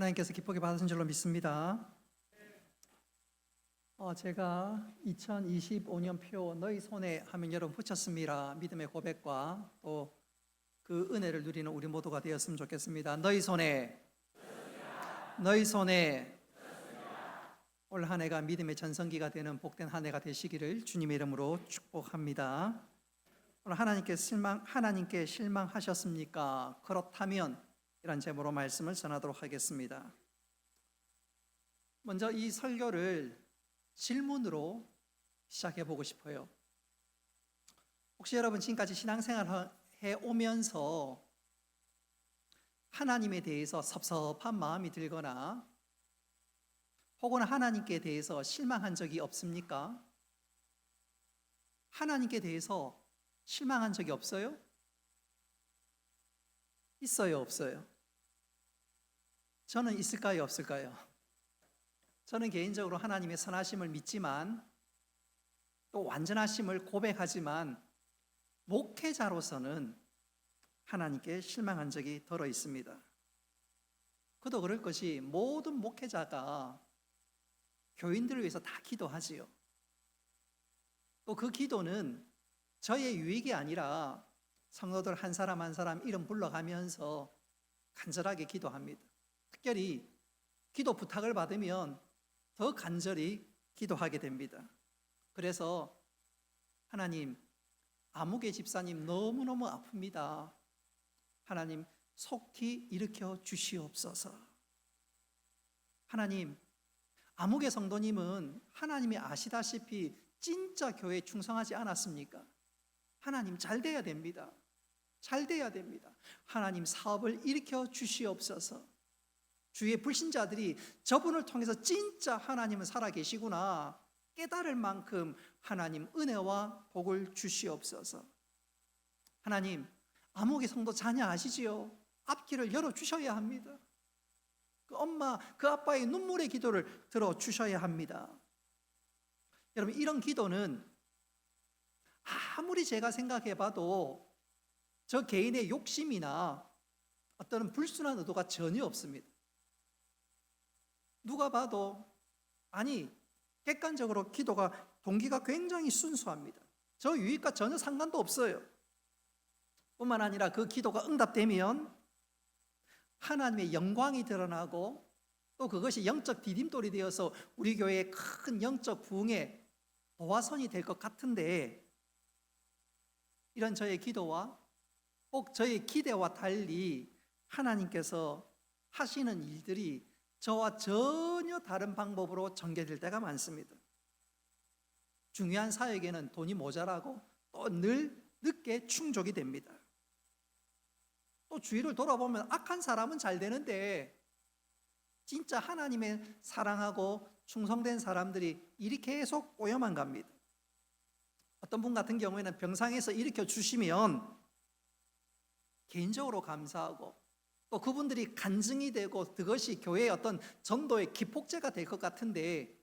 하나님께서 기쁘게 받으신 줄로 믿습니다. 제가 2025년 표 너희 손에 하면 여러분 붙였습니다. 믿음의 고백과 또 그 은혜를 누리는 우리 모두가 되었으면 좋겠습니다. 너희 손에, 너희 손에. 올 한 해가 믿음의 전성기가 되는 복된 한 해가 되시기를 주님의 이름으로 축복합니다. 오늘 하나님께 실망하셨습니까? 그렇다면 이런 제목으로 말씀을 전하도록 하겠습니다. 먼저 이 설교를 질문으로 시작해 보고 싶어요. 혹시 여러분 지금까지 신앙생활 해 오면서 하나님에 대해서 섭섭한 마음이 들거나 혹은 하나님께 대해서 실망한 적이 없습니까? 하나님께 대해서 실망한 적이 없어요? 있어요, 없어요? 저는 있을까요, 없을까요? 저는 개인적으로 하나님의 선하심을 믿지만 또 완전하심을 고백하지만 목회자로서는 하나님께 실망한 적이 덜어 있습니다. 그도 그럴 것이 모든 목회자가 교인들을 위해서 다 기도하지요. 또 그 기도는 저의 유익이 아니라 성도들 한 사람 한 사람 이름 불러가면서 간절하게 기도합니다. 특별히 기도 부탁을 받으면 더 간절히 기도하게 됩니다. 그래서 하나님, 아무개 집사님 너무너무 아픕니다. 하나님, 속히 일으켜 주시옵소서. 하나님, 아무개 성도님은 하나님이 아시다시피 진짜 교회에 충성하지 않았습니까? 하나님, 잘 돼야 됩니다. 잘 돼야 됩니다. 하나님, 사업을 일으켜 주시옵소서. 주의 불신자들이 저분을 통해서 진짜 하나님은 살아계시구나 깨달을 만큼 하나님 은혜와 복을 주시옵소서. 하나님, 아무개 성도 자녀 아시지요? 앞길을 열어주셔야 합니다. 그 엄마, 그 아빠의 눈물의 기도를 들어주셔야 합니다. 여러분, 이런 기도는 아무리 제가 생각해봐도 저 개인의 욕심이나 어떤 불순한 의도가 전혀 없습니다. 누가 봐도 객관적으로 기도가 동기가 굉장히 순수합니다. 저 유익과 전혀 상관도 없어요. 뿐만 아니라 그 기도가 응답되면 하나님의 영광이 드러나고 또 그것이 영적 디딤돌이 되어서 우리 교회의 큰 영적 부흥의 도화선이 될 것 같은데, 이런 저의 기도와 꼭 저의 기대와 달리 하나님께서 하시는 일들이 저와 전혀 다른 방법으로 전개될 때가 많습니다. 중요한 사역에는 돈이 모자라고 또 늘 늦게 충족이 됩니다. 또 주위를 돌아보면 악한 사람은 잘 되는데 진짜 하나님의 사랑하고 충성된 사람들이 일이 계속 꼬여만 갑니다. 어떤 분 같은 경우에는 병상에서 일으켜 주시면 개인적으로 감사하고 또 그분들이 간증이 되고 그것이 교회의 어떤 전도의 기폭제가 될 것 같은데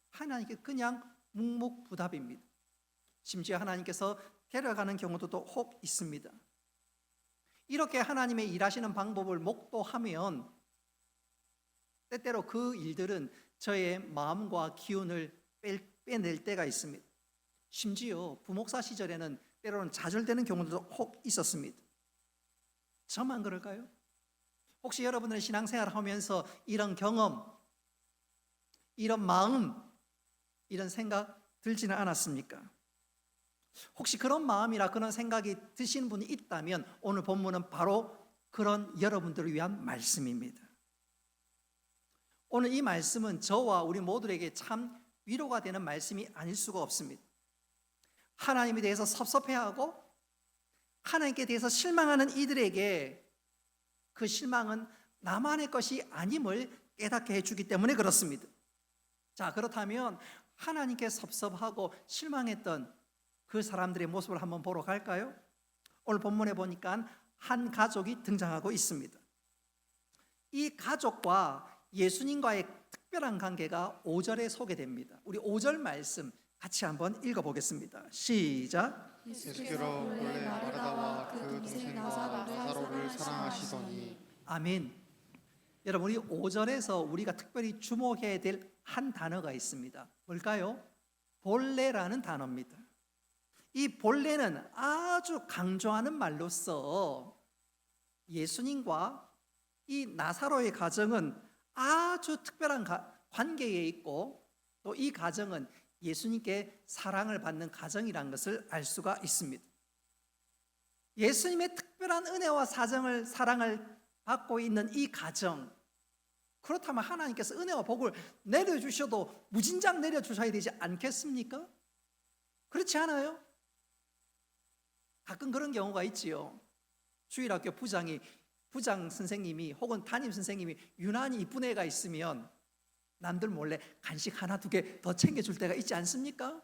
하나님께 그냥 묵묵부답입니다. 심지어 하나님께서 데려가는 경우도 또 혹 있습니다. 이렇게 하나님의 일하시는 방법을 목도하면 때때로 그 일들은 저의 마음과 기운을 빼낼 때가 있습니다. 심지어 부목사 시절에는 때로는 좌절되는 경우도 혹 있었습니다. 저만 그럴까요? 혹시 여러분들의 신앙생활을 하면서 이런 경험, 이런 마음, 이런 생각 들지는 않았습니까? 혹시 그런 마음이나 그런 생각이 드시는 분이 있다면 오늘 본문은 바로 그런 여러분들을 위한 말씀입니다. 오늘 이 말씀은 저와 우리 모두에게 참 위로가 되는 말씀이 아닐 수가 없습니다. 하나님에 대해서 섭섭해하고 하나님께 대해서 실망하는 이들에게 그 실망은 나만의 것이 아님을 깨닫게 해주기 때문에 그렇습니다. 자, 그렇다면 하나님께 섭섭하고 실망했던 그 사람들의 모습을 한번 보러 갈까요? 오늘 본문에 보니까 한 가족이 등장하고 있습니다. 이 가족과 예수님과의 특별한 관계가 5절에 소개됩니다. 우리 5절 말씀 같이 한번 읽어보겠습니다. 시작. 예수께서 본래 마르다와 그 동생 나사로를 사랑하시더니. 아멘. 여러분, 우리 5절에서 우리가 특별히 주목해야 될 한 단어가 있습니다. 뭘까요? 본래라는 단어입니다. 이 본래는 아주 강조하는 말로써 예수님과 이 나사로의 가정은 아주 특별한 관계에 있고, 또 이 가정은 예수님께 사랑을 받는 가정이라는 것을 알 수가 있습니다. 예수님의 특별한 은혜와 사랑을 받고 있는 이 가정, 그렇다면 하나님께서 은혜와 복을 내려주셔도 무진장 내려주셔야 되지 않겠습니까? 그렇지 않아요? 가끔 그런 경우가 있지요. 주일학교 부장 선생님이 혹은 담임 선생님이 유난히 이쁜 애가 있으면 남들 몰래 간식 하나 두 개 더 챙겨줄 때가 있지 않습니까?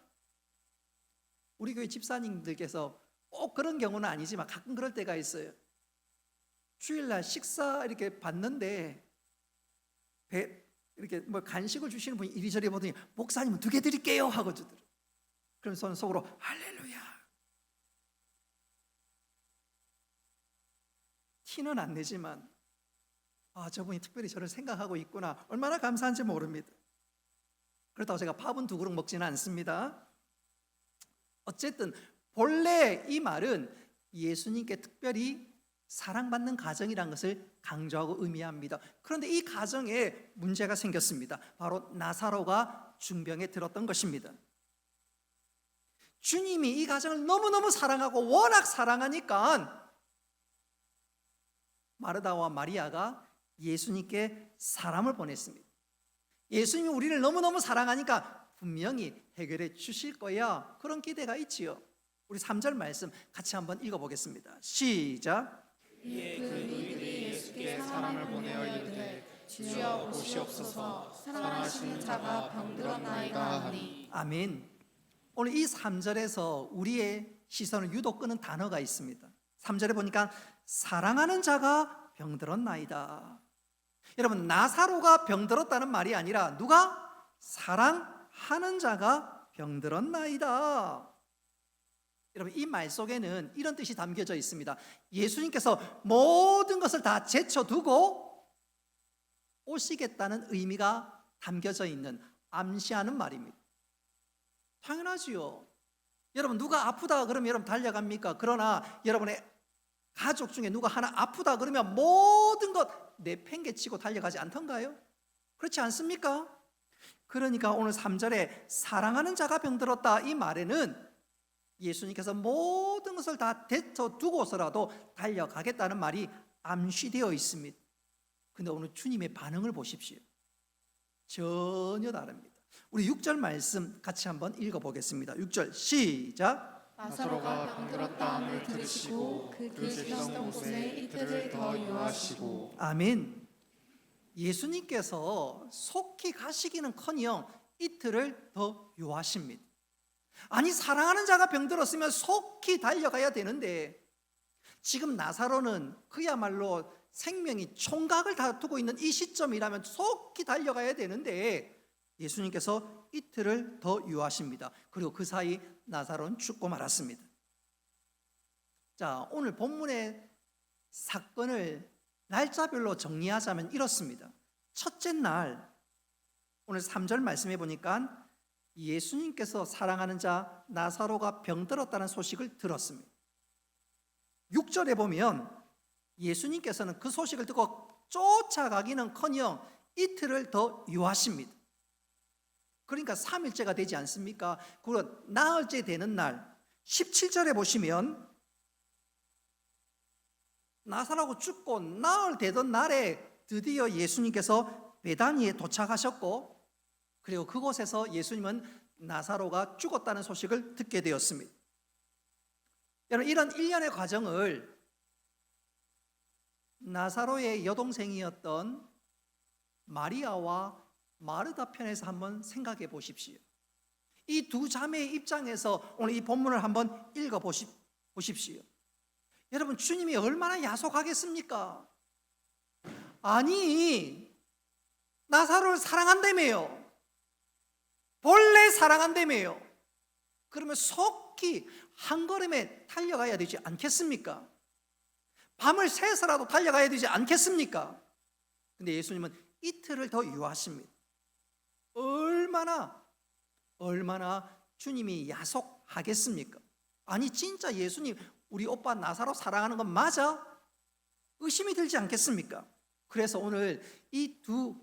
우리 교회 집사님들께서 꼭 그런 경우는 아니지만 가끔 그럴 때가 있어요. 주일날 식사 이렇게 받는데 이렇게 뭐 간식을 주시는 분이 이리저리 보더니 목사님은 2개 드릴게요 하고 주더라고요. 그럼 저는 속으로 할렐루야. 티는 안 내지만 저분이 특별히 저를 생각하고 있구나, 얼마나 감사한지 모릅니다. 그렇다고 제가 밥은 2그릇 먹지는 않습니다. 어쨌든 본래 이 말은 예수님께 특별히 사랑받는 가정이라는 것을 강조하고 의미합니다. 그런데 이 가정에 문제가 생겼습니다. 바로 나사로가 중병에 들었던 것입니다. 주님이 이 가정을 너무너무 사랑하고 워낙 사랑하니까 마르다와 마리아가 예수님께 사람을 보냈습니다. 예수님이 우리를 너무너무 사랑하니까 분명히 해결해 주실 거야, 그런 기대가 있지요. 우리 3절 말씀 같이 한번 읽어보겠습니다. 시작. 이에 그 누이들이 예수께 사람을 보내어 이르되 주여 보시옵소서, 사랑하시는 자가 병들었나이다 하니. 아멘. 오늘 이 3절에서 우리의 시선을 유독 끄는 단어가 있습니다. 3절에 보니까 사랑하는 자가 병들었나이다. 여러분, 나사로가 병들었다는 말이 아니라 누가? 사랑하는 자가 병들었나이다. 여러분, 이 말 속에는 이런 뜻이 담겨져 있습니다. 예수님께서 모든 것을 다 제쳐두고 오시겠다는 의미가 담겨져 있는, 암시하는 말입니다. 당연하지요. 여러분, 누가 아프다 그러면 여러분 달려갑니까? 그러나 여러분의 가족 중에 누가 하나 아프다 그러면 모든 것 내팽개치고 달려가지 않던가요? 그렇지 않습니까? 그러니까 오늘 3절에 사랑하는 자가 병들었다, 이 말에는 예수님께서 모든 것을 다 데쳐두고서라도 달려가겠다는 말이 암시되어 있습니다. 근데 오늘 주님의 반응을 보십시오. 전혀 다릅니다. 우리 6절 말씀 같이 한번 읽어보겠습니다. 6절 시작. 나사로가 병들었다함을 들으시고 그 계시던 곳에 이틀을 더 유하시고. 아멘. 예수님께서 속히 가시기는커녕 이틀을 더 유하십니다. 아니, 사랑하는 자가 병들었으면 속히 달려가야 되는데 지금 나사로는 그야말로 생명이 총각을 다투고 있는 이 시점이라면 속히 달려가야 되는데 예수님께서 이틀을 더 유하십니다. 그리고 그 사이 나사로는 죽고 말았습니다. 자, 오늘 본문의 사건을 날짜별로 정리하자면 이렇습니다. 첫째 날, 오늘 3절 말씀해 보니까 예수님께서 사랑하는 자 나사로가 병들었다는 소식을 들었습니다. 6절에 보면 예수님께서는 그 소식을 듣고 쫓아가기는커녕 이틀을 더 유하십니다. 그러니까 3일째가 되지 않습니까? 그리고 나흘째 되는 날 17절에 보시면 나사로가 죽고 나흘 되던 날에 드디어 예수님께서 베다니에 도착하셨고, 그리고 그곳에서 예수님은 나사로가 죽었다는 소식을 듣게 되었습니다. 여러분, 이런 일련의 과정을 나사로의 여동생이었던 마리아와 마르다 편에서 한번 생각해 보십시오. 이 두 자매의 입장에서 오늘 이 본문을 한번 읽어 보십시오. 여러분, 주님이 얼마나 야속하겠습니까? 아니, 나사로를 사랑한다며요. 본래 사랑한다며요. 그러면 속히 한 걸음에 달려가야 되지 않겠습니까? 밤을 새서라도 달려가야 되지 않겠습니까? 근데 예수님은 이틀을 더 유하십니다. 얼마나 주님이 야속하겠습니까? 아니 진짜 예수님 우리 오빠 나사로 사랑하는 건 맞아? 의심이 들지 않겠습니까? 그래서 오늘 이 두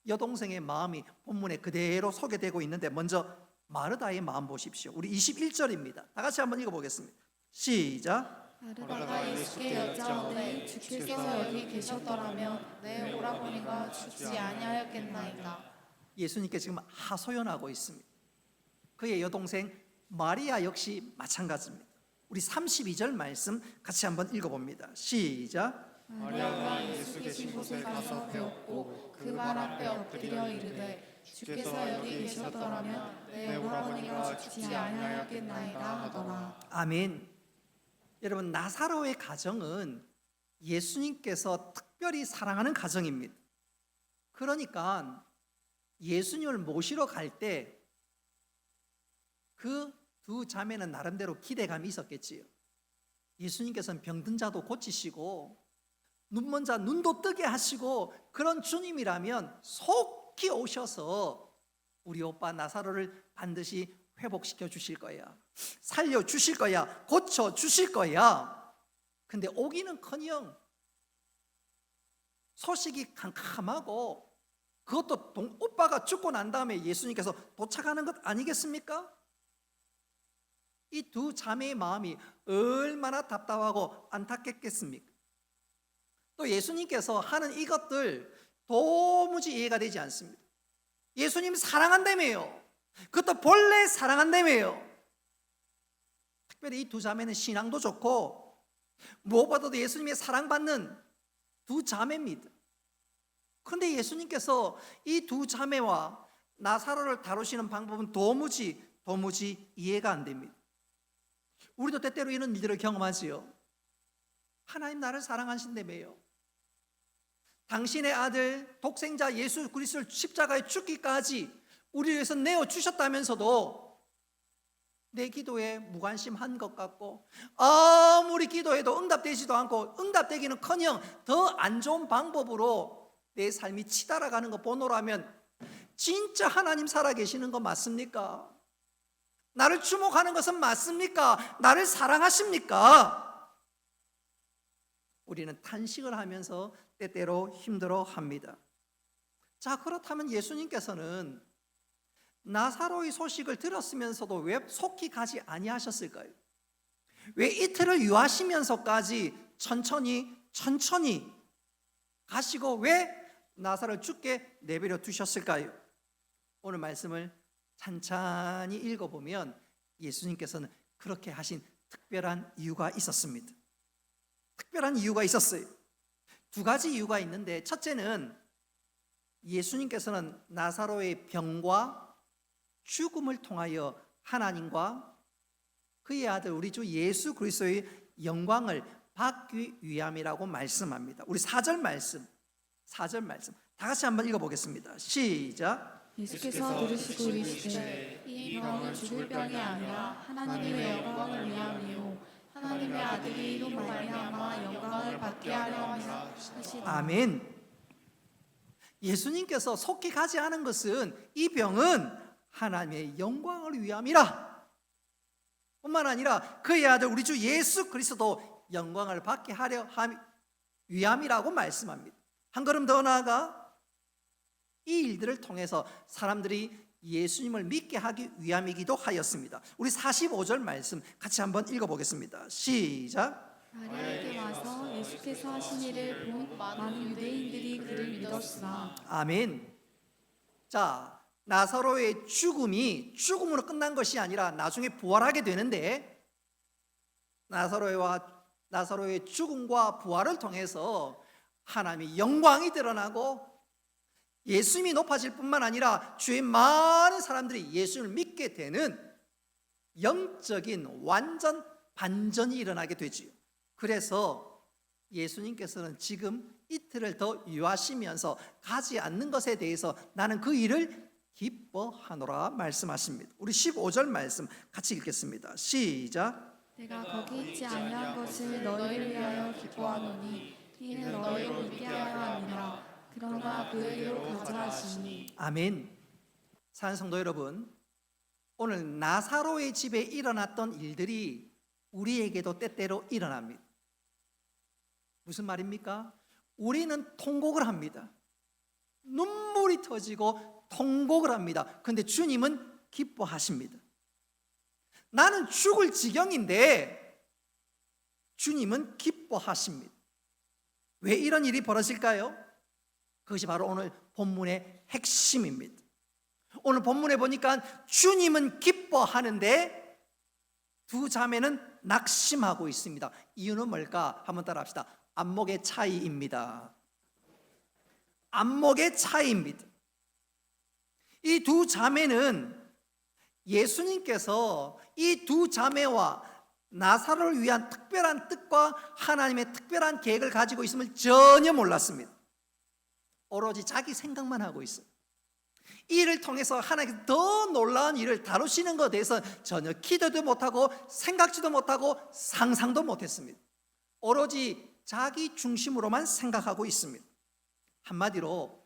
여동생의 마음이 본문에 그대로 소개되고 있는데, 먼저 마르다의 마음 보십시오. 우리 21절입니다. 다 같이 한번 읽어보겠습니다. 시작. 마르다가 예수께 여짜오되 주께서 여기 계셨더라면 내 오라버니가 죽지 아니하였겠나이까. 예수님께 지금 하소연하고 있습니다. 그의 여동생 마리아 역시 마찬가지입니다. 우리 32절 말씀 같이 한번 읽어봅니다. 시작. 마리아가 예수 계신 곳에 가서 배웠고 그 발 앞에 엎드려 이르되 주께서 여기 계셨더라면 내 오라버니가 죽지 아니하였겠나이다 하더라. 아멘. 여러분, 나사로의 가정은 예수님께서 특별히 사랑하는 가정입니다. 그러니까 예수님을 모시러 갈 때 그 두 자매는 나름대로 기대감이 있었겠지요. 예수님께서는 병든 자도 고치시고 눈먼 자 눈도 뜨게 하시고 그런 주님이라면 속히 오셔서 우리 오빠 나사로를 반드시 회복시켜 주실 거야, 살려 주실 거야, 고쳐 주실 거야. 근데 오기는커녕 소식이 캄캄하고, 그것도 오빠가 죽고 난 다음에 예수님께서 도착하는 것 아니겠습니까? 이 두 자매의 마음이 얼마나 답답하고 안타깝겠습니까? 또 예수님께서 하는 이것들 도무지 이해가 되지 않습니다. 예수님 사랑한다며요. 그것도 본래 사랑한다며요. 특별히 이 두 자매는 신앙도 좋고 무엇보다도 예수님의 사랑받는 두 자매입니다. 그런데 예수님께서 이 두 자매와 나사로를 다루시는 방법은 도무지 이해가 안 됩니다. 우리도 때때로 이런 일들을 경험하지요. 하나님 나를 사랑하신다며요. 당신의 아들 독생자 예수 그리스도를 십자가에 죽기까지 우리를 위해서 내어주셨다면서도 내 기도에 무관심한 것 같고, 아무리 기도해도 응답되지도 않고, 응답되기는커녕 더 안 좋은 방법으로 내 삶이 치달아가는 거 보노라면 진짜 하나님 살아계시는 거 맞습니까? 나를 주목하는 것은 맞습니까? 나를 사랑하십니까? 우리는 탄식을 하면서 때때로 힘들어합니다. 자, 그렇다면 예수님께서는 나사로의 소식을 들었으면서도 왜 속히 가지 아니하셨을까요? 왜 이틀을 유하시면서까지 천천히 가시고 왜 나사로를 죽게 내버려 두셨을까요? 오늘 말씀을 찬찬히 읽어보면 예수님께서는 그렇게 하신 특별한 이유가 있었습니다. 특별한 이유가 있었어요. 두 가지 이유가 있는데, 첫째는 예수님께서는 나사로의 병과 죽음을 통하여 하나님과 그의 아들 우리 주 예수 그리스도의 영광을 받기 위함이라고 말씀합니다. 우리 4절 말씀 다 같이 한번 읽어보겠습니다. 시작. 예수께서 들으시고 이르시되 이 병은 죽을 병이 아니라 하나님의 영광을 위함이요 하나님의 아들이 이로 말미암아 영광을 받게 하려 함이라 하시더라. 아멘. 예수님께서 속히 가지 않은 것은 이 병은 하나님의 영광을 위함이라, 뿐만 아니라 그의 아들 우리 주 예수 그리스도 영광을 받게 하려 위함이라고 말씀합니다. 한 걸음 더 나아가 이 일들을 통해서 사람들이 예수님을 믿게 하기 위함이기도 하였습니다. 우리 45절 말씀 같이 한번 읽어보겠습니다. 시작. 마리아에게 와서 예수께서 하신 일을 본 많은 유대인들이 그를 믿었으나. 아멘. 자, 나사로의 죽음이 죽음으로 끝난 것이 아니라 나중에 부활하게 되는데, 나사로의 죽음과 부활을 통해서 하나님의 영광이 드러나고 예수님이 높아질 뿐만 아니라 주의 많은 사람들이 예수를 믿게 되는 영적인 완전 반전이 일어나게 되지요. 그래서 예수님께서는 지금 이틀을 더 유하시면서 가지 않는 것에 대해서 나는 그 일을 기뻐하노라 말씀하십니다. 우리 15절 말씀 같이 읽겠습니다. 시작. 내가 거기 있지 아니한 것을 너희를 위하여 기뻐하노니 이는 너희를 믿게 하려 함이라. 그에게로 가자 하시니. 아멘. 사랑하는 성도 여러분, 오늘 나사로의 집에 일어났던 일들이 우리에게도 때때로 일어납니다. 무슨 말입니까? 우리는 통곡을 합니다. 눈물이 터지고 통곡을 합니다. 그런데 주님은 기뻐하십니다. 나는 죽을 지경인데 주님은 기뻐하십니다. 왜 이런 일이 벌어질까요? 그것이 바로 오늘 본문의 핵심입니다. 오늘 본문에 보니까 주님은 기뻐하는데 두 자매는 낙심하고 있습니다. 이유는 뭘까? 한번 따라합시다. 안목의 차이입니다. 안목의 차이입니다. 이 두 자매는 예수님께서 이 두 자매와 나사로를 위한 특별한 뜻과 하나님의 특별한 계획을 가지고 있음을 전혀 몰랐습니다. 오로지 자기 생각만 하고 있어요. 이 일을 통해서 하나님께서 더 놀라운 일을 다루시는 것에 대해서 전혀 기대도 못하고 생각지도 못하고 상상도 못했습니다. 오로지 자기 중심으로만 생각하고 있습니다. 한마디로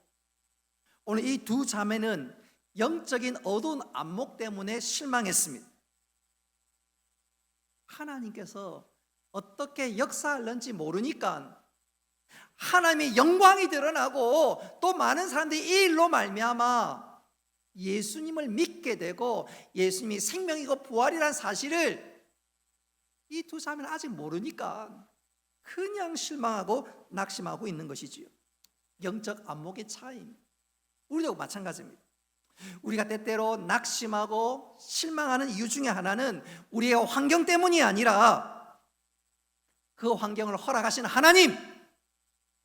오늘 이 두 자매는 영적인 어두운 안목 때문에 실망했습니다. 하나님께서 어떻게 역사하는지 모르니까 하나님의 영광이 드러나고 또 많은 사람들이 이 일로 말미암아 예수님을 믿게 되고 예수님이 생명이고 부활이라는 사실을 이 두 자매는 아직 모르니까 그냥 실망하고 낙심하고 있는 것이지요. 영적 안목의 차이입니다. 우리도 마찬가지입니다. 우리가 때때로 낙심하고 실망하는 이유 중에 하나는 우리의 환경 때문이 아니라 그 환경을 허락하신 하나님,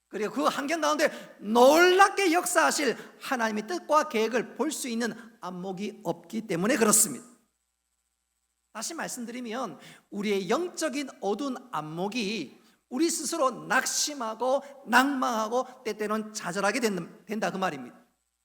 그리고 그 환경 가운데 놀랍게 역사하실 하나님의 뜻과 계획을 볼 수 있는 안목이 없기 때문에 그렇습니다. 다시 말씀드리면 우리의 영적인 어두운 안목이 우리 스스로 낙심하고 낭망하고 때때로는 좌절하게 된다 그 말입니다.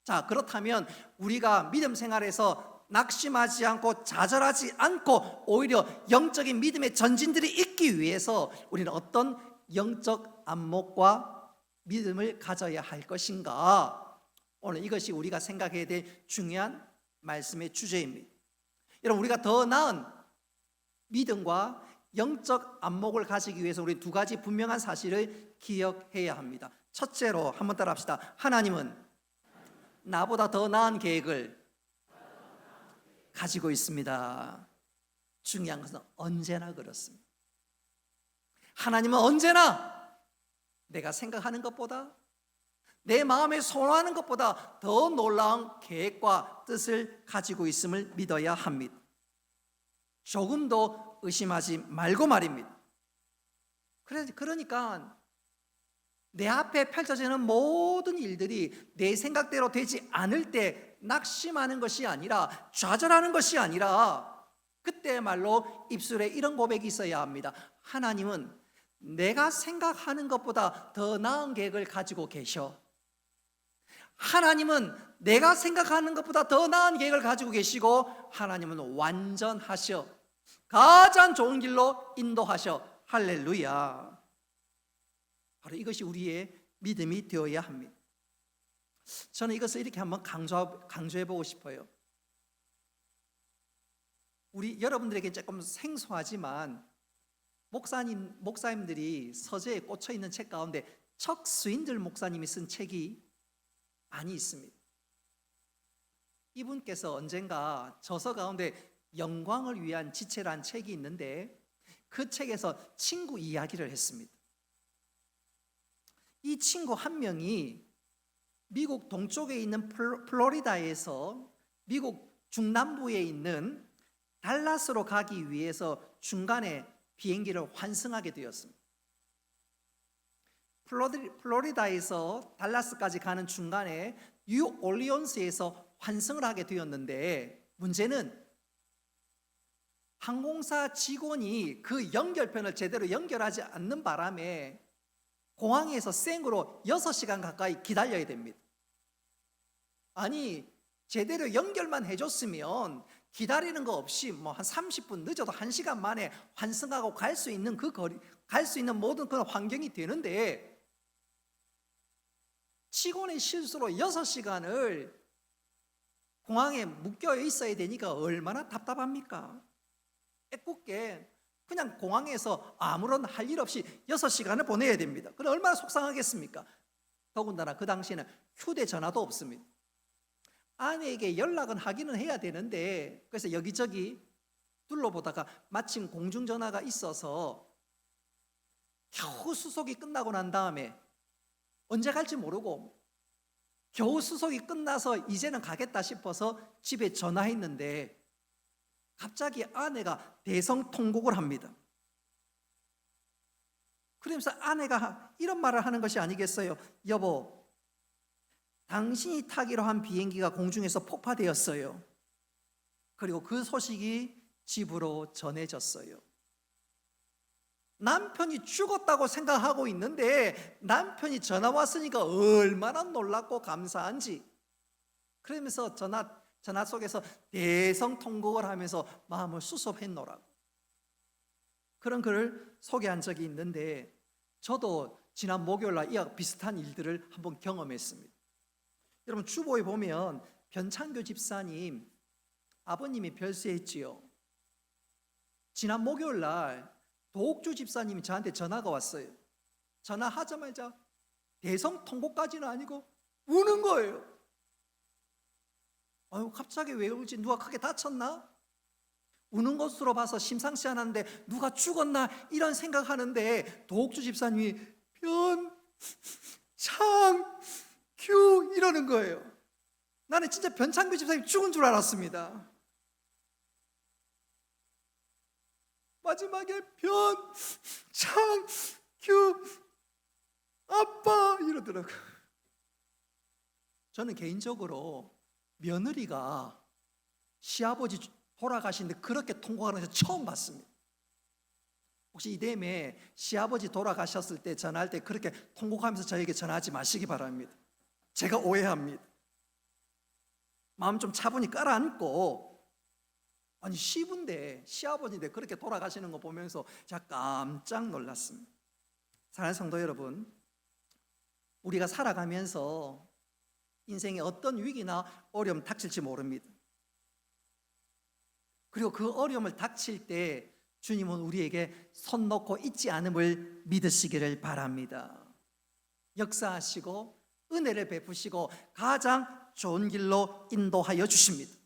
자, 그렇다면 우리가 믿음 생활에서 낙심하지 않고 좌절하지 않고 오히려 영적인 믿음의 전진들이 있기 위해서 우리는 어떤 영적 안목과 믿음을 가져야 할 것인가? 오늘 이것이 우리가 생각해야 될 중요한 말씀의 주제입니다. 여러분, 우리가 더 나은 믿음과 영적 안목을 가지기 위해서 우리 두 가지 분명한 사실을 기억해야 합니다. 첫째로 한번 따라합시다. 하나님은 나보다 더 나은 계획을 가지고 있습니다. 중요한 것은 언제나 그렇습니다. 하나님은 언제나 내가 생각하는 것보다 내 마음에 소원하는 것보다 더 놀라운 계획과 뜻을 가지고 있음을 믿어야 합니다. 조금도 의심하지 말고 말입니다. 그러니까 내 앞에 펼쳐지는 모든 일들이 내 생각대로 되지 않을 때 낙심하는 것이 아니라 좌절하는 것이 아니라 그때말로 입술에 이런 고백이 있어야 합니다. 하나님은 내가 생각하는 것보다 더 나은 계획을 가지고 계셔. 하나님은 내가 생각하는 것보다 더 나은 계획을 가지고 계시고 하나님은 완전하셔. 가장 좋은 길로 인도하셔. 할렐루야. 바로 이것이 우리의 믿음이 되어야 합니다. 저는 이것을 이렇게 한번 강조해 보고 싶어요. 우리 여러분들에게 조금 생소하지만 목사님들이 서재에 꽂혀 있는 책 가운데 척 스윈들 목사님이 쓴 책이 많이 있습니다. 이분께서 언젠가 저서 가운데 영광을 위한 지체란 책이 있는데 그 책에서 친구 이야기를 했습니다. 이 친구 한 명이 미국 동쪽에 있는 플로리다에서 미국 중남부에 있는 달라스로 가기 위해서 중간에 비행기를 환승하게 되었습니다. 플로리다에서 달라스까지 가는 중간에 뉴올리언스에서 환승을 하게 되었는데 문제는 항공사 직원이 그 연결편을 제대로 연결하지 않는 바람에 공항에서 생으로 6시간 가까이 기다려야 됩니다. 아니, 제대로 연결만 해줬으면 기다리는 거 없이 뭐 한 30분 늦어도 1시간 만에 환승하고 갈 수 있는 그 거리, 갈 수 있는 모든 그런 환경이 되는데 직원의 실수로 6시간을 공항에 묶여 있어야 되니까 얼마나 답답합니까? 애꿎게 그냥 공항에서 아무런 할 일 없이 6시간을 보내야 됩니다. 그럼 얼마나 속상하겠습니까? 더군다나 그 당시에는 휴대전화도 없습니다. 아내에게 연락은 하기는 해야 되는데, 그래서 여기저기 둘러보다가 마침 공중전화가 있어서 겨우 수속이 끝나고 난 다음에 언제 갈지 모르고 겨우 수속이 끝나서 이제는 가겠다 싶어서 집에 전화했는데 갑자기 아내가 대성통곡을 합니다. 그러면서 아내가 이런 말을 하는 것이 아니겠어요? 여보, 당신이 타기로 한 비행기가 공중에서 폭파되었어요. 그리고 그 소식이 집으로 전해졌어요. 남편이 죽었다고 생각하고 있는데 남편이 전화 왔으니까 얼마나 놀랍고 감사한지. 그러면서 전화 속에서 대성통곡을 하면서 마음을 수습했노라고. 그런 글을 소개한 적이 있는데 저도 지난 목요일날 이와 비슷한 일들을 한번 경험했습니다. 여러분, 주보에 보면 변창규 집사님 아버님이 별세했지요. 지난 목요일날 도옥주 집사님이 저한테 전화가 왔어요. 전화하자마자 대성통곡까지는 아니고 우는 거예요. 아유, 갑자기 왜 울지? 누가 크게 다쳤나? 우는 것으로 봐서 심상치 않았는데 누가 죽었나? 이런 생각하는데 도옥주 집사님이 변창규 이러는 거예요. 나는 진짜 변창규 집사님 죽은 줄 알았습니다. 마지막에 변창규 아빠 이러더라고요. 저는 개인적으로 며느리가 시아버지 돌아가신데 그렇게 통곡하는 거 처음 봤습니다. 혹시 이대에 시아버지 돌아가셨을 때 전화할 때 그렇게 통곡하면서 저에게 전화하지 마시기 바랍니다. 제가 오해합니다. 마음 좀 차분히 깔아앉고, 아니 시부인데 시아버지인데 그렇게 돌아가시는 거 보면서 제가 깜짝 놀랐습니다. 사랑하는 성도 여러분, 우리가 살아가면서 인생에 어떤 위기나 어려움 닥칠지 모릅니다. 그리고 그 어려움을 닥칠 때 주님은 우리에게 손 놓고 있지 않음을 믿으시기를 바랍니다. 역사하시고 은혜를 베푸시고 가장 좋은 길로 인도하여 주십니다.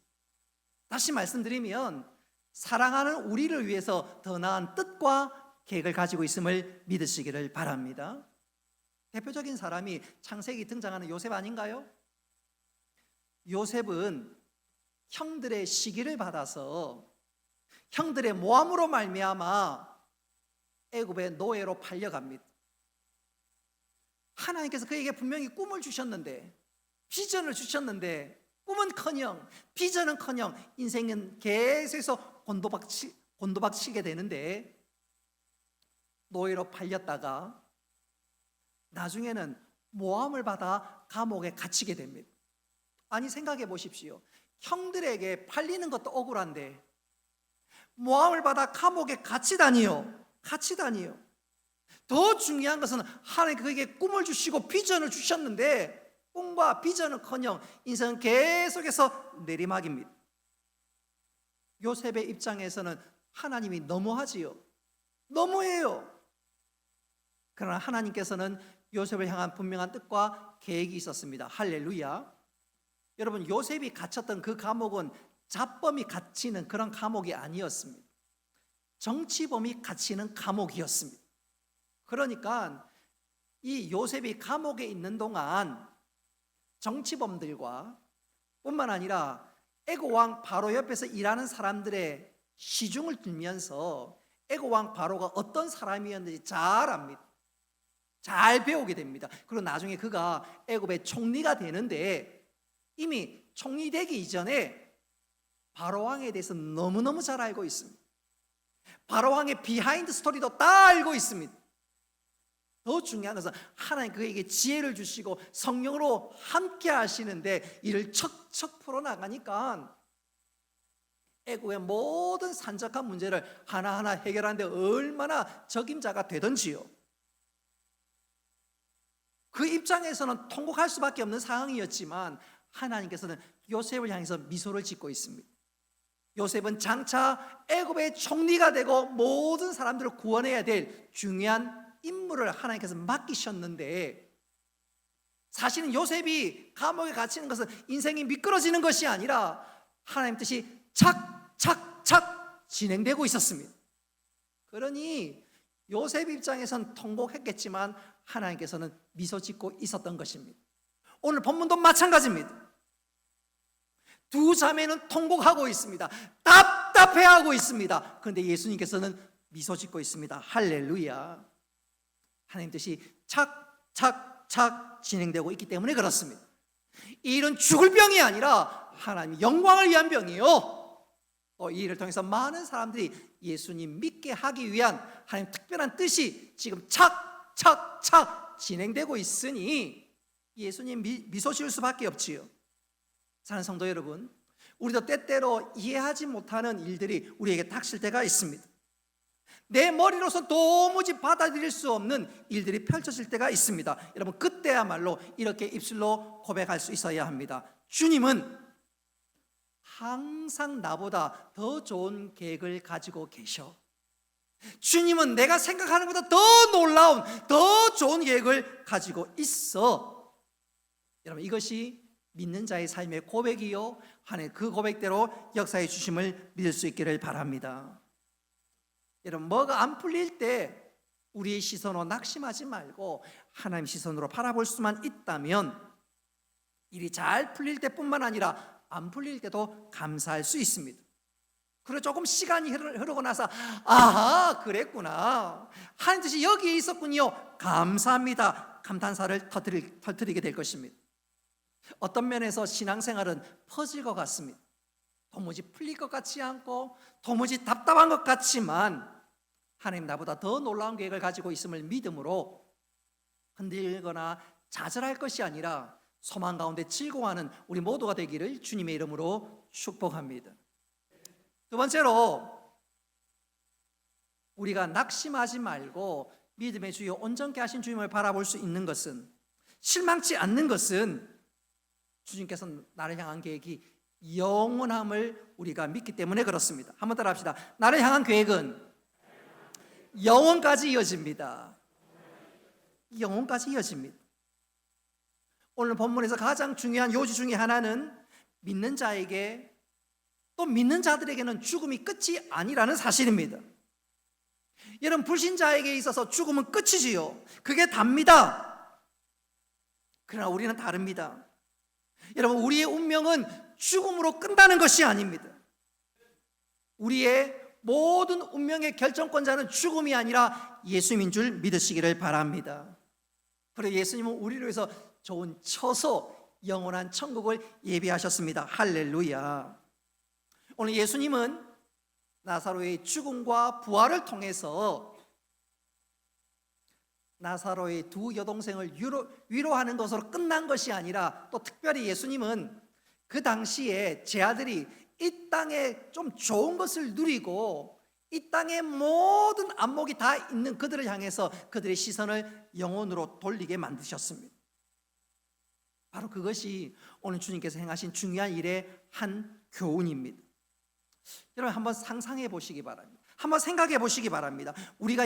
다시 말씀드리면 사랑하는 우리를 위해서 더 나은 뜻과 계획을 가지고 있음을 믿으시기를 바랍니다. 대표적인 사람이 창세기 등장하는 요셉 아닌가요? 요셉은 형들의 시기를 받아서 형들의 모함으로 말미암아 애굽의 노예로 팔려갑니다. 하나님께서 그에게 분명히 꿈을 주셨는데, 비전을 주셨는데 꿈은커녕 비전은커녕 인생은 계속해서 곤도박치게 되는데 노예로 팔렸다가 나중에는 모함을 받아 감옥에 갇히게 됩니다. 아니 생각해 보십시오. 형들에게 팔리는 것도 억울한데 모함을 받아 감옥에 갇히다니요. 더 중요한 것은 하나님 그에게 꿈을 주시고 비전을 주셨는데 꿈과 비전은커녕 인생은 계속해서 내리막입니다. 요셉의 입장에서는 하나님이 너무하지요. 너무해요. 그러나 하나님께서는 요셉을 향한 분명한 뜻과 계획이 있었습니다. 할렐루야. 여러분, 요셉이 갇혔던 그 감옥은 잡범이 갇히는 그런 감옥이 아니었습니다. 정치범이 갇히는 감옥이었습니다. 그러니까 이 요셉이 감옥에 있는 동안 정치범들과 뿐만 아니라 애굽 왕 바로 옆에서 일하는 사람들의 시중을 들면서 애굽 왕 바로가 어떤 사람이었는지 잘 압니다. 잘 배우게 됩니다. 그리고 나중에 그가 애굽의 총리가 되는데 이미 총리 되기 이전에 바로 왕에 대해서 너무너무 잘 알고 있습니다. 바로 왕의 비하인드 스토리도 다 알고 있습니다. 더 중요한 것은 하나님 그에게 지혜를 주시고 성령으로 함께 하시는데 이를 척척 풀어나가니까 애굽의 모든 산적한 문제를 하나하나 해결하는데 얼마나 적임자가 되던지요. 그 입장에서는 통곡할 수밖에 없는 상황이었지만 하나님께서는 요셉을 향해서 미소를 짓고 있습니다. 요셉은 장차 애굽의 총리가 되고 모든 사람들을 구원해야 될 중요한 임무를 하나님께서 맡기셨는데, 사실은 요셉이 감옥에 갇히는 것은 인생이 미끄러지는 것이 아니라 하나님 뜻이 착착착 진행되고 있었습니다. 그러니 요셉 입장에선 통곡했겠지만 하나님께서는 미소 짓고 있었던 것입니다. 오늘 본문도 마찬가지입니다. 두 자매는 통곡하고 있습니다. 답답해하고 있습니다. 그런데 예수님께서는 미소 짓고 있습니다. 할렐루야. 하나님 뜻이 착착착 진행되고 있기 때문에 그렇습니다. 이 일은 죽을 병이 아니라 하나님의 영광을 위한 병이요, 이 일을 통해서 많은 사람들이 예수님 믿게 하기 위한 하나님 특별한 뜻이 지금 착착착 진행되고 있으니 예수님 미소 지을 수밖에 없지요. 사랑하는 성도 여러분, 우리도 때때로 이해하지 못하는 일들이 우리에게 닥칠 때가 있습니다. 내 머리로서 도무지 받아들일 수 없는 일들이 펼쳐질 때가 있습니다. 여러분, 그때야말로 이렇게 입술로 고백할 수 있어야 합니다. 주님은 항상 나보다 더 좋은 계획을 가지고 계셔. 주님은 내가 생각하는 것보다 더 놀라운, 더 좋은 계획을 가지고 있어. 여러분, 이것이 믿는 자의 삶의 고백이요, 하나님 그 고백대로 역사해 주심을 믿을 수 있기를 바랍니다. 여러분, 뭐가 안 풀릴 때 우리의 시선으로 낙심하지 말고 하나님 시선으로 바라볼 수만 있다면 일이 잘 풀릴 때뿐만 아니라 안 풀릴 때도 감사할 수 있습니다. 그리고 조금 시간이 흐르고 나서 아하, 그랬구나, 하나님 뜻이 여기에 있었군요, 감사합니다, 감탄사를 터뜨리게 될 것입니다. 어떤 면에서 신앙생활은 퍼즐과 같습니다. 도무지 풀릴 것 같지 않고 도무지 답답한 것 같지만 하나님 나보다 더 놀라운 계획을 가지고 있음을 믿음으로 흔들거나 좌절할 것이 아니라 소망 가운데 즐거워하는 우리 모두가 되기를 주님의 이름으로 축복합니다. 두 번째로, 우리가 낙심하지 말고 믿음의 주여 온전케 하신 주님을 바라볼 수 있는 것은, 실망치 않는 것은 주님께서 나를 향한 계획이 영원함을 우리가 믿기 때문에 그렇습니다. 한번 따라 합시다. 나를 향한 계획은 영원까지 이어집니다. 영원까지 이어집니다. 오늘 본문에서 가장 중요한 요지 중에 하나는 믿는 자에게, 또 믿는 자들에게는 죽음이 끝이 아니라는 사실입니다. 여러분, 불신자에게 있어서 죽음은 끝이지요. 그게 답니다. 그러나 우리는 다릅니다. 여러분, 우리의 운명은 죽음으로 끝나는 것이 아닙니다. 우리의 모든 운명의 결정권자는 죽음이 아니라 예수님인 줄 믿으시기를 바랍니다. 그리고 예수님은 우리를 위해서 좋은 처소, 영원한 천국을 예비하셨습니다. 할렐루야. 오늘 예수님은 나사로의 죽음과 부활을 통해서 나사로의 두 여동생을 위로하는 것으로 끝난 것이 아니라, 또 특별히 예수님은 그 당시에 제 아들이 이 땅에 좀 좋은 것을 누리고 이 땅의 모든 안목이 다 있는 그들을 향해서 그들의 시선을 영혼으로 돌리게 만드셨습니다. 바로 그것이 오늘 주님께서 행하신 중요한 일의 한 교훈입니다. 여러분, 한번 상상해 보시기 바랍니다. 한번 생각해 보시기 바랍니다. 우리가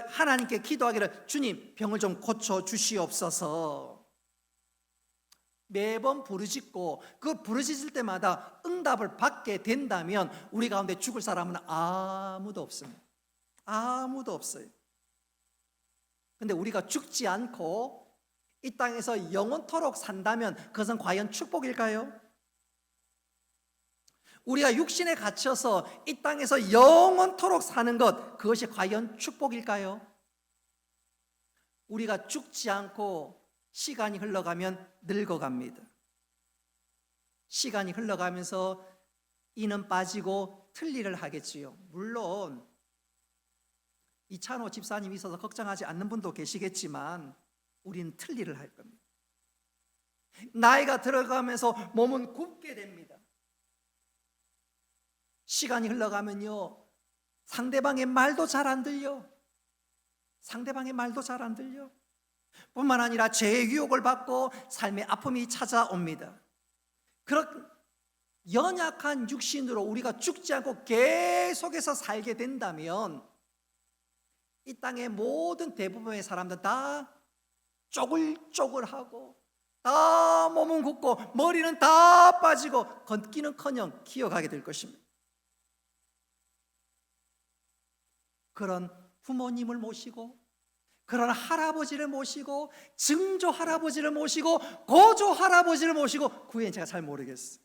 하나님께 기도하기를, 주님 병을 좀 고쳐 주시옵소서, 매번 부르짖고 그 부르짖을 때마다 응답을 받게 된다면 우리 가운데 죽을 사람은 아무도 없습니다. 아무도 없어요. 근데 우리가 죽지 않고 이 땅에서 영원토록 산다면 그것은 과연 축복일까요? 우리가 육신에 갇혀서 이 땅에서 영원토록 사는 것, 그것이 과연 축복일까요? 우리가 죽지 않고 시간이 흘러가면 늙어갑니다. 시간이 흘러가면서 이는 빠지고 틀니를 하겠지요. 물론 이찬호 집사님이 있어서 걱정하지 않는 분도 계시겠지만 우리는 틀니를 할 겁니다. 나이가 들어가면서 몸은 굽게 됩니다. 시간이 흘러가면요, 상대방의 말도 잘 안 들려. 상대방의 말도 잘 안 들려. 뿐만 아니라 죄의 유혹을 받고 삶의 아픔이 찾아옵니다. 그런 연약한 육신으로 우리가 죽지 않고 계속해서 살게 된다면 이 땅의 모든 대부분의 사람들 다 쪼글쪼글하고 다 몸은 굳고 머리는 다 빠지고 걷기는커녕 기어가게 될 것입니다. 그런 부모님을 모시고 그런 할아버지를 모시고 증조 할아버지를 모시고 고조 할아버지를 모시고 그 외엔 제가 잘 모르겠어요.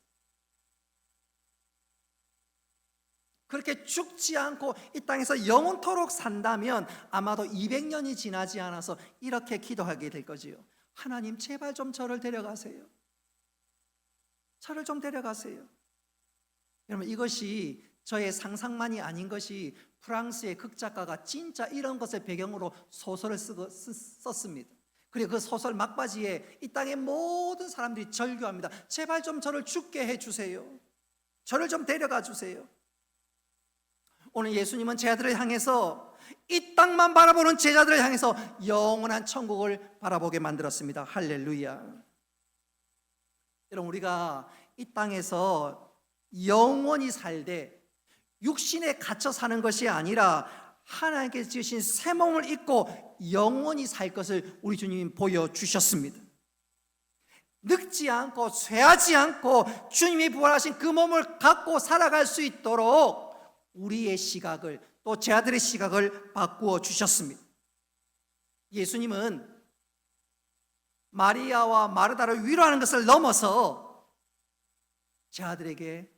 그렇게 죽지 않고 이 땅에서 영원토록 산다면 아마도 200년이 지나지 않아서 이렇게 기도하게 될 거지요. 하나님 제발 좀 저를 데려가세요. 저를 좀 데려가세요. 여러분, 이것이 저의 상상만이 아닌 것이 프랑스의 극작가가 진짜 이런 것을 배경으로 소설을 썼습니다. 그리고 그 소설 막바지에 이 땅의 모든 사람들이 절규합니다. 제발 좀 저를 죽게 해주세요. 저를 좀 데려가 주세요. 오늘 예수님은 제자들을 향해서 이 땅만 바라보는 제자들을 향해서 영원한 천국을 바라보게 만들었습니다. 할렐루야. 여러분, 우리가 이 땅에서 영원히 살되 육신에 갇혀 사는 것이 아니라 하나님께서 지으신 새 몸을 입고 영원히 살 것을 우리 주님이 보여주셨습니다. 늙지 않고 쇠하지 않고 주님이 부활하신 그 몸을 갖고 살아갈 수 있도록 우리의 시각을, 또 제자들의 시각을 바꾸어 주셨습니다. 예수님은 마리아와 마르다를 위로하는 것을 넘어서 제자들에게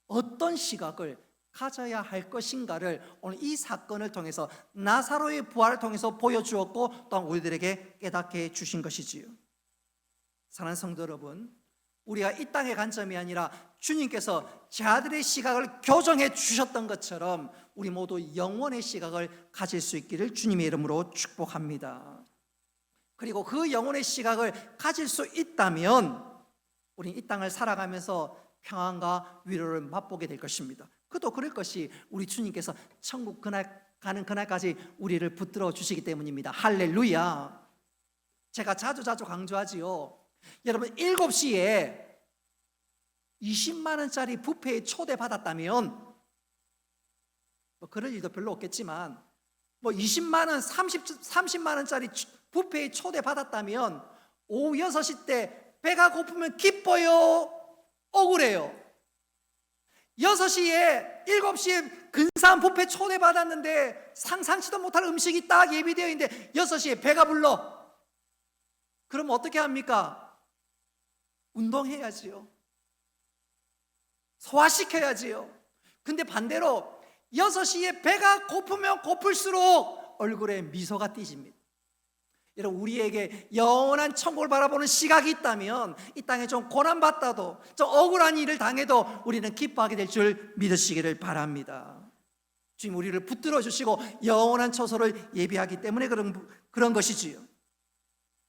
어떤 시각을 가져야 할 것인가를 오늘 이 사건을 통해서, 나사로의 부활을 통해서 보여주었고 또한 우리들에게 깨닫게 해 주신 것이지요. 사랑하는 성도 여러분, 우리가 이 땅의 관점이 아니라 주님께서 제자들의 시각을 교정해 주셨던 것처럼 우리 모두 영원의 시각을 가질 수 있기를 주님의 이름으로 축복합니다. 그리고 그 영혼의 시각을 가질 수 있다면 우리는 이 땅을 살아가면서 평안과 위로를 맛보게 될 것입니다. 그도 그럴 것이 우리 주님께서 천국 가는 그날까지 우리를 붙들어 주시기 때문입니다. 할렐루야. 제가 자주 강조하지요. 여러분, 7시에 20만 원짜리 뷔페에 초대받았다면 그럴 일도 별로 없겠지만 20만 원, 30만 원짜리 뷔페에 초대받았다면 오후 6시 때 배가 고프면 기뻐요? 억울해요? 6시에 7시에 근사한 뷔페 초대받았는데 상상치도 못할 음식이 딱 예비되어 있는데 6시에 배가 불러. 그럼 어떻게 합니까? 운동해야지요. 소화시켜야지요. 근데 반대로 6시에 배가 고프면 고플수록 얼굴에 미소가 띄집니다. 여러분, 우리에게 영원한 천국을 바라보는 시각이 있다면 이 땅에 좀 고난받다도 좀 억울한 일을 당해도 우리는 기뻐하게 될 줄 믿으시기를 바랍니다. 주님 우리를 붙들어 주시고 영원한 처소를 예비하기 때문에 그런 것이지요.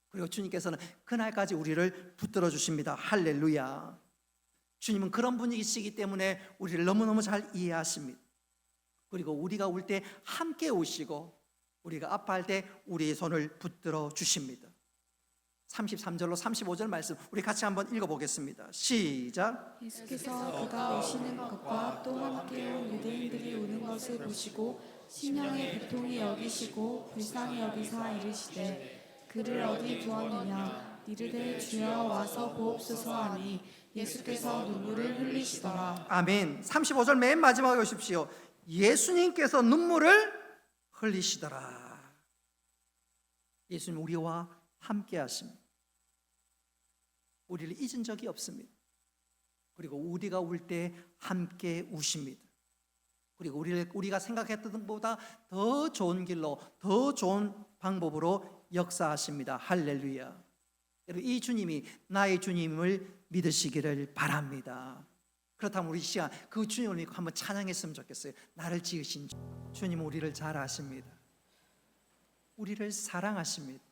그리고 주님께서는 그날까지 우리를 붙들어 주십니다. 할렐루야. 주님은 그런 분이시기 때문에 우리를 너무너무 잘 이해하십니다. 그리고 우리가 올 때 함께 오시고 우리가 아파할 때 우리의 손을 붙들어 주십니다. 33절로 35절 말씀 우리 같이 한번 읽어보겠습니다. 시작. 예수께서 그가 오시는 것과 또 함께 온 유대인들이 오는 것을 보시고 심령의 고통이 여기시고 불쌍히 여기사 이르시되 그를 어디 두었느냐 이르되 주여 와서 보옵소서 하니 예수께서 눈물을 흘리시더라. 아멘. 35절 맨 마지막에 오십시오. 예수님께서 눈물을 흘리시더라. 예수님 우리와 함께 하십니다. 우리를 잊은 적이 없습니다. 그리고 우리가 울 때 함께 우십니다. 그리고 우리가 생각했던 것보다 더 좋은 길로, 더 좋은 방법으로 역사하십니다. 할렐루야. 여러분, 이 주님이 나의 주님을 믿으시기를 바랍니다. 그렇다면 우리 이 시간 그 주님을 믿고 한번 찬양했으면 좋겠어요. 나를 지으신 주님은 우리를 잘 아십니다. 우리를 사랑하십니다.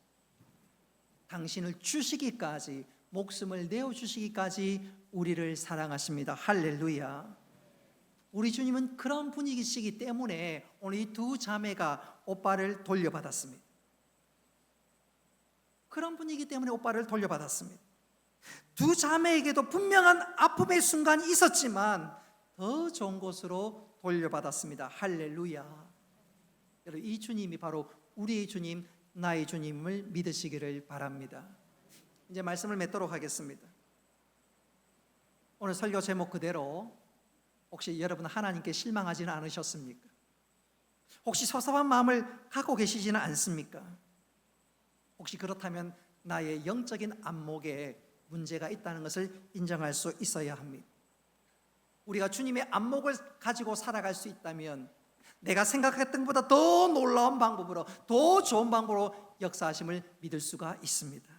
당신을 주시기까지, 목숨을 내어주시기까지 우리를 사랑하십니다. 할렐루야. 우리 주님은 그런 분이시기 때문에 오늘 이 두 자매가 오빠를 돌려받았습니다. 그런 분이기 때문에 오빠를 돌려받았습니다. 두 자매에게도 분명한 아픔의 순간이 있었지만 더 좋은 곳으로 돌려받았습니다. 할렐루야. 여러분, 이 주님이 바로 우리의 주님, 나의 주님을 믿으시기를 바랍니다. 이제 말씀을 맺도록 하겠습니다. 오늘 설교 제목 그대로 혹시 여러분 하나님께 실망하지는 않으셨습니까? 혹시 섭섭한 마음을 갖고 계시지는 않습니까? 혹시 그렇다면 나의 영적인 안목에 문제가 있다는 것을 인정할 수 있어야 합니다. 우리가 주님의 안목을 가지고 살아갈 수 있다면 내가 생각했던 것보다 더 놀라운 방법으로, 더 좋은 방법으로 역사하심을 믿을 수가 있습니다.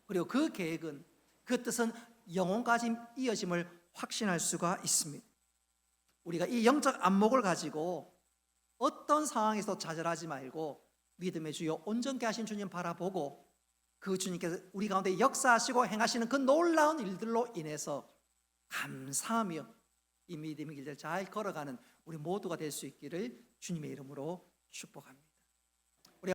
그리고 그 계획은, 그 뜻은 영혼까지 이어짐을 확신할 수가 있습니다. 우리가 이 영적 안목을 가지고 어떤 상황에서 좌절하지 말고 믿음의 주여 온전케 하신 주님 바라보고 그 주님께서 우리 가운데 역사하시고 행하시는 그 놀라운 일들로 인해서 감사하며 이 믿음의 길을 잘 걸어가는 우리 모두가 될 수 있기를 주님의 이름으로 축복합니다.